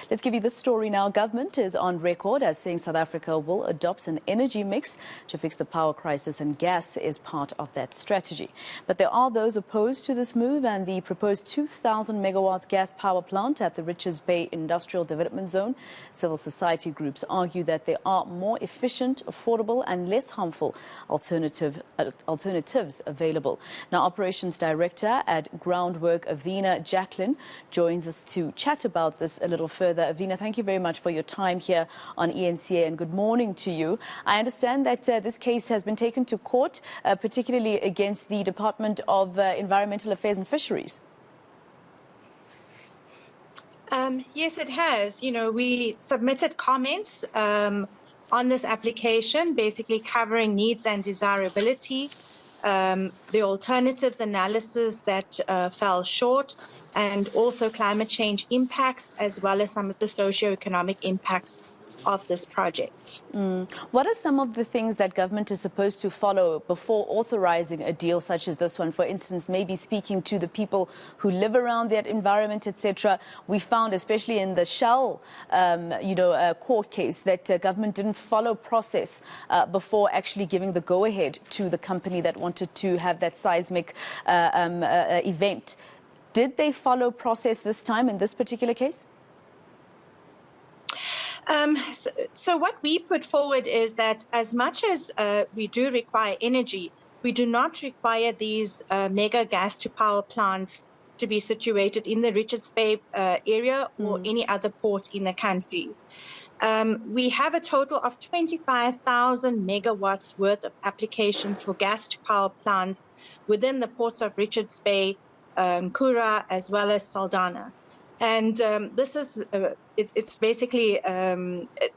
Let's give you the story now. Government is on record as saying South Africa will adopt an energy mix to fix the power crisis, and gas is part of that strategy. But there are those opposed to this move, and the proposed 2,000 megawatts gas power plant at the Richards Bay Industrial Development Zone. Civil society groups argue that there are more efficient, affordable and less harmful alternatives available. Now, Operations Director at Groundwork, Avena, Jacklin, joins us to chat about this a little further. Avena, thank you very much for your time here on eNCA, and good morning to you. I understand that this case has been taken to court, particularly against the Department of Environmental Affairs and Fisheries. Yes, it has. We submitted comments on this application, basically covering needs and desirability, the alternatives analysis that fell short, and also climate change impacts, as well as some of the socioeconomic impacts of this project. What are some of the things that government is supposed to follow before authorizing a deal such as this one? For instance, maybe speaking to the people who live around that environment, etc. We found, especially in the Shell, court case, that government didn't follow process before actually giving the go-ahead to the company that wanted to have that seismic event. Did they follow process this time in this particular case? So what we put forward is that as much as we do require energy, we do not require these mega gas to power plants to be situated in the Richards Bay area or any other port in the country. We have a total of 25,000 megawatts worth of applications for gas to power plants within the ports of Richards Bay, Kura, as well as Saldanha. And this is, it's basically,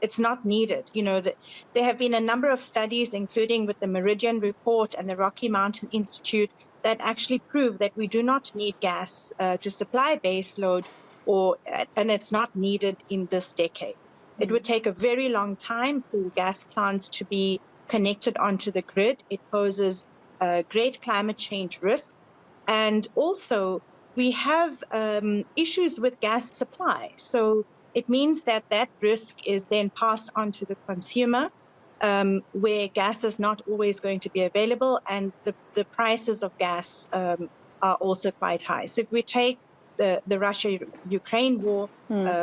it's not needed. There have been a number of studies, including with the Meridian Report and the Rocky Mountain Institute, that actually prove that we do not need gas to supply baseload, and it's not needed in this decade. It would take a very long time for gas plants to be connected onto the grid. It poses great climate change risk. And also, we have issues with gas supply. So it means that that risk is then passed on to the consumer, where gas is not always going to be available, and the prices of gas are also quite high. So if we take the Russia-Ukraine war,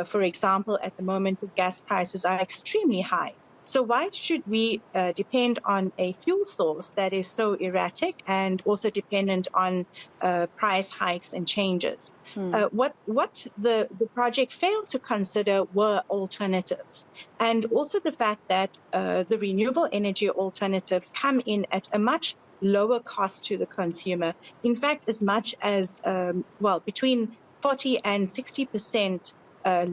for example, at the moment, the gas prices are extremely high. So why should we depend on a fuel source that is so erratic and also dependent on price hikes and changes? What the project failed to consider were alternatives, and also the fact that the renewable energy alternatives come in at a much lower cost to the consumer. In fact, as much as, between 40 and 60%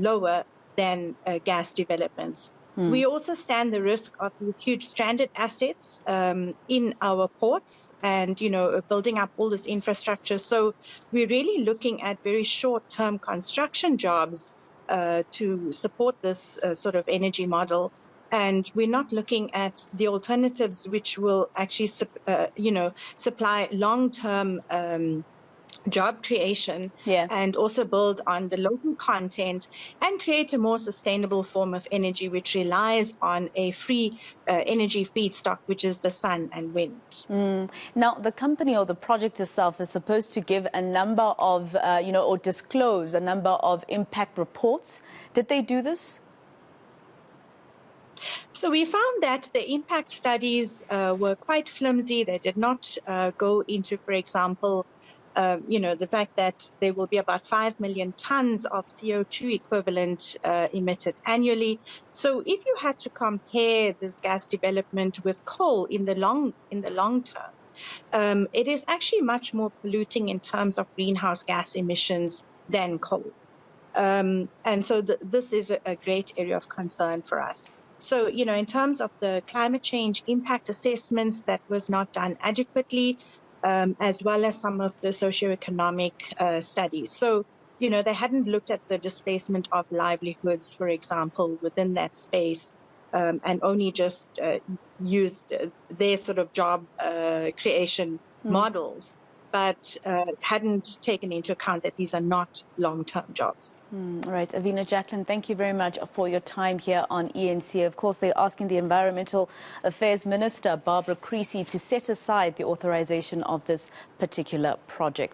lower than gas developments. We also stand the risk of huge stranded assets in our ports and, building up all this infrastructure. So we're really looking at very short-term construction jobs to support this sort of energy model. And we're not looking at the alternatives which will actually, supply long-term job creation, and also build on the local content and create a more sustainable form of energy which relies on a free energy feedstock, which is the sun and wind. Now, the company or the project itself is supposed to give a number of, or disclose a number of impact reports. Did they do this? So we found that the impact studies were quite flimsy. They did not go into, for example, the fact that there will be about 5 million tons of CO2 equivalent emitted annually. So if you had to compare this gas development with coal in the long term, it is actually much more polluting in terms of greenhouse gas emissions than coal. And so this is a great area of concern for us. So, in terms of the climate change impact assessments, that was not done adequately, as well as some of the socioeconomic studies. So, they hadn't looked at the displacement of livelihoods, for example, within that space, and only just used their sort of job creation models. but hadn't taken into account that these are not long-term jobs. All right, Avena, Jacklin, thank you very much for your time here on eNCA. Of course, they're asking the Environmental Affairs Minister, Barbara Creecy, to set aside the authorization of this particular project.